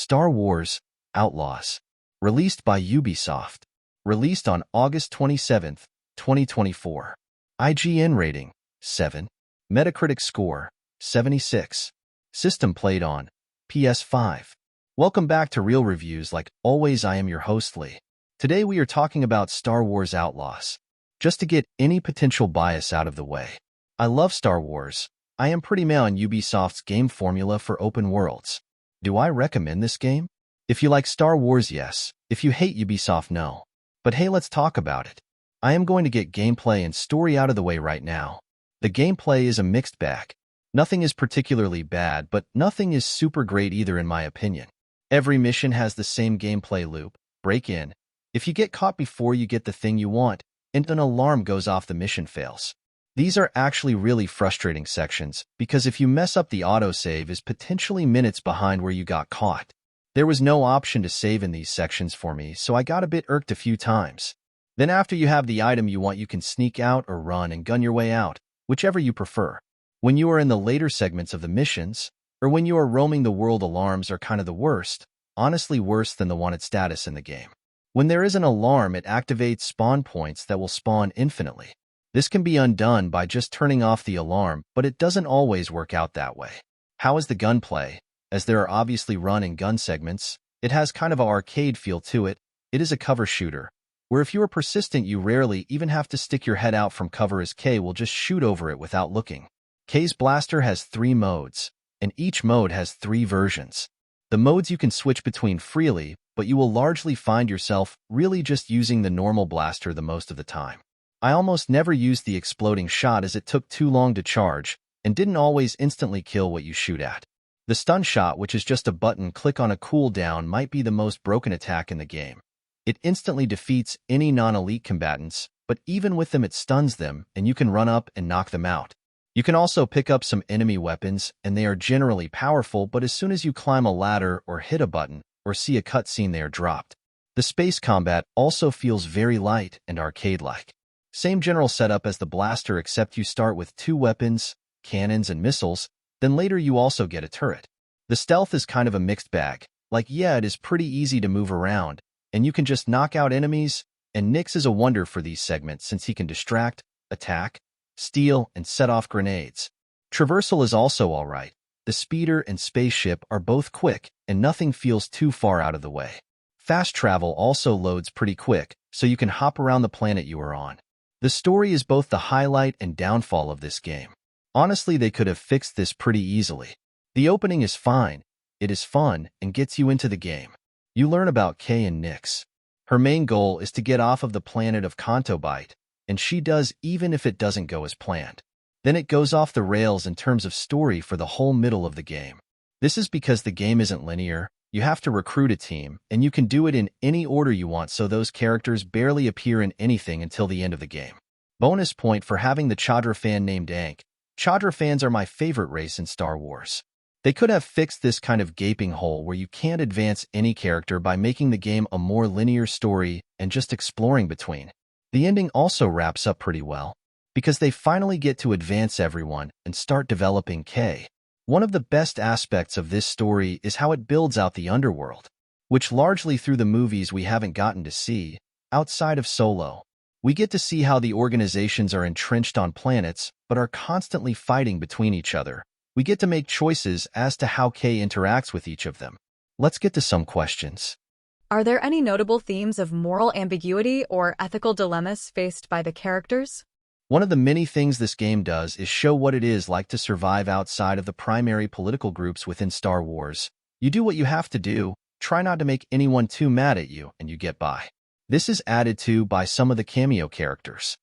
Star Wars Outlaws, released by Ubisoft, released on August 27, 2024. IGN rating, 7. Metacritic score, 76. System played on PS5. Welcome back to Real Reviews. Like always, I am your host, Lee. Today we are talking about Star Wars Outlaws. Just to get any potential bias out of the way, I love Star Wars. I am pretty meh on Ubisoft's game formula for open worlds. Do I recommend this game? If you like Star Wars, yes. If you hate Ubisoft, no. But hey, let's talk about it. I am going to get gameplay and story out of the way right now. The gameplay is a mixed bag. Nothing is particularly bad, but nothing is super great either in my opinion. Every mission has the same gameplay loop. Break in. If you get caught before you get the thing you want, and an alarm goes off, the mission fails. These are actually really frustrating sections, because if you mess up, the autosave is potentially minutes behind where you got caught. There was no option to save in these sections for me, so I got a bit irked a few times. Then after you have the item you want, you can sneak out or run and gun your way out, whichever you prefer. When you are in the later segments of the missions, or when you are roaming the world, alarms are kind of the worst, honestly worse than the wanted status in the game. When there is an alarm, it activates spawn points that will spawn infinitely. This can be undone by just turning off the alarm, but it doesn't always work out that way. How is the gunplay? As there are obviously run and gun segments, it has kind of an arcade feel to it. It is a cover shooter, where if you are persistent, you rarely even have to stick your head out from cover, as K will just shoot over it without looking. K's blaster has 3 modes, and each mode has 3 versions. The modes you can switch between freely, but you will largely find yourself really just using the normal blaster the most of the time. I almost never used the exploding shot as it took too long to charge and didn't always instantly kill what you shoot at. The stun shot, which is just a button click on a cooldown, might be the most broken attack in the game. It instantly defeats any non-elite combatants, but even with them it stuns them and you can run up and knock them out. You can also pick up some enemy weapons and they are generally powerful, but as soon as you climb a ladder or hit a button or see a cutscene, they are dropped. The space combat also feels very light and arcade-like. Same general setup as the blaster, except you start with 2 weapons, cannons and missiles, then later you also get a turret. The stealth is kind of a mixed bag. Like, yeah, it is pretty easy to move around, and you can just knock out enemies, and Nix is a wonder for these segments since he can distract, attack, steal, and set off grenades. Traversal is also alright. The speeder and spaceship are both quick, and nothing feels too far out of the way. Fast travel also loads pretty quick, so you can hop around the planet you are on. The story is both the highlight and downfall of this game. Honestly, they could have fixed this pretty easily. The opening is fine, it is fun, and gets you into the game. You learn about Kay and Nix. Her main goal is to get off of the planet of Cantobite, and she does, even if it doesn't go as planned. Then it goes off the rails in terms of story for the whole middle of the game. This is because the game isn't linear. You have to recruit a team, and you can do it in any order you want, so those characters barely appear in anything until the end of the game. Bonus point for having the Chadra fan named Ank. Chadra fans are my favorite race in Star Wars. They could have fixed this kind of gaping hole where you can't advance any character by making the game a more linear story and just exploring between. The ending also wraps up pretty well, because they finally get to advance everyone and start developing K. One of the best aspects of this story is how it builds out the underworld, which largely through the movies we haven't gotten to see, outside of Solo. We get to see how the organizations are entrenched on planets, but are constantly fighting between each other. We get to make choices as to how K interacts with each of them. Let's get to some questions. Are there any notable themes of moral ambiguity or ethical dilemmas faced by the characters? One of the many things this game does is show what it is like to survive outside of the primary political groups within Star Wars. You do what you have to do, try not to make anyone too mad at you, and you get by. This is added to by some of the cameo characters.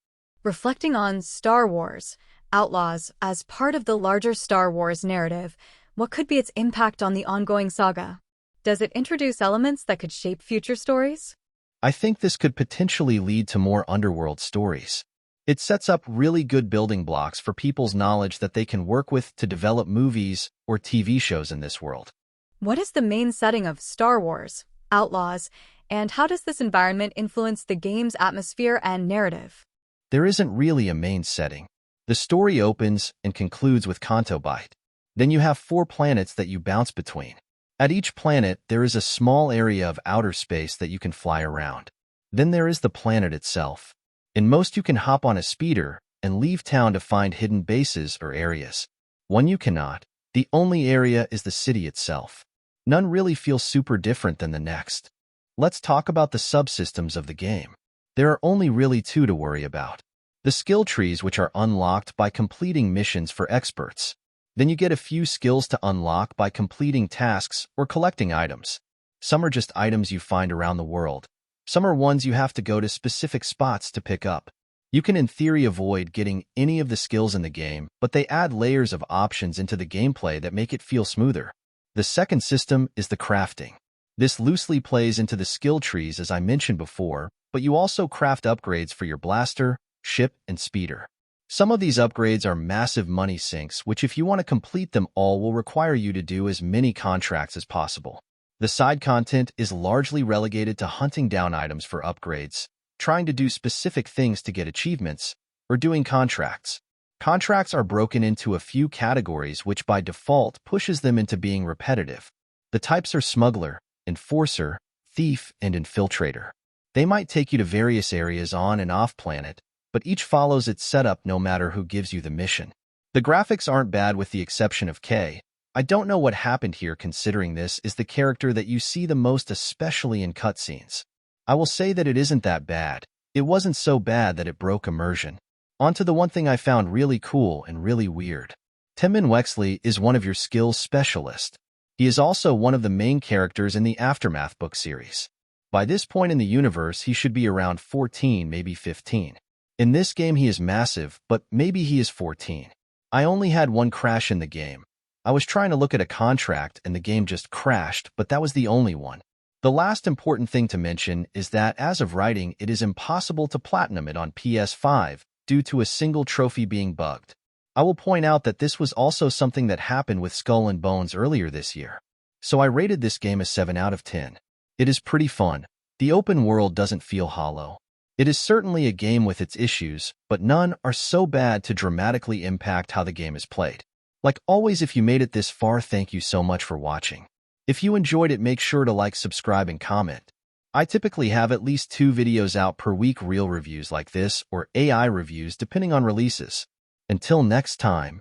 Reflecting on Star Wars Outlaws as part of the larger Star Wars narrative, what could be its impact on the ongoing saga? Does it introduce elements that could shape future stories? I think this could potentially lead to more underworld stories. It sets up really good building blocks for people's knowledge that they can work with to develop movies or TV shows in this world. What is the main setting of Star Wars Outlaws, and how does this environment influence the game's atmosphere and narrative? There isn't really a main setting. The story opens and concludes with Cantobite. Then you have 4 planets that you bounce between. At each planet, there is a small area of outer space that you can fly around. Then there is the planet itself. In most, you can hop on a speeder and leave town to find hidden bases or areas. One you cannot. The only area is the city itself. None really feels super different than the next. Let's talk about the subsystems of the game. There are only really two to worry about. The skill trees, which are unlocked by completing missions for experts. Then you get a few skills to unlock by completing tasks or collecting items. Some are just items you find around the world. Some are ones you have to go to specific spots to pick up. You can in theory avoid getting any of the skills in the game, but they add layers of options into the gameplay that make it feel smoother. The second system is the crafting. This loosely plays into the skill trees as I mentioned before, but you also craft upgrades for your blaster, ship, and speeder. Some of these upgrades are massive money sinks, which if you want to complete them all will require you to do as many contracts as possible. The side content is largely relegated to hunting down items for upgrades, trying to do specific things to get achievements, or doing contracts. Contracts are broken into a few categories which by default pushes them into being repetitive. The types are smuggler, enforcer, thief, and infiltrator. They might take you to various areas on and off planet, but each follows its setup no matter who gives you the mission. The graphics aren't bad with the exception of K. I don't know what happened here considering this is the character that you see the most especially in cutscenes. I will say that it isn't that bad. It wasn't so bad that it broke immersion. On to the one thing I found really cool and really weird. Timon Wexley is one of your skills specialists. He is also one of the main characters in the Aftermath book series. By this point in the universe, he should be around 14, maybe 15. In this game, he is massive, but maybe he is 14. I only had one crash in the game. I was trying to look at a contract and the game just crashed, but that was the only one. The last important thing to mention is that as of writing, it is impossible to platinum it on PS5 due to a single trophy being bugged. I will point out that this was also something that happened with Skull and Bones earlier this year. So I rated this game a 7 out of 10. It is pretty fun. The open world doesn't feel hollow. It is certainly a game with its issues, but none are so bad to dramatically impact how the game is played. Like always, if you made it this far, thank you so much for watching. If you enjoyed it, make sure to like, subscribe, and comment. I typically have at least 2 videos out per week, real reviews like this or AI reviews depending on releases. Until next time.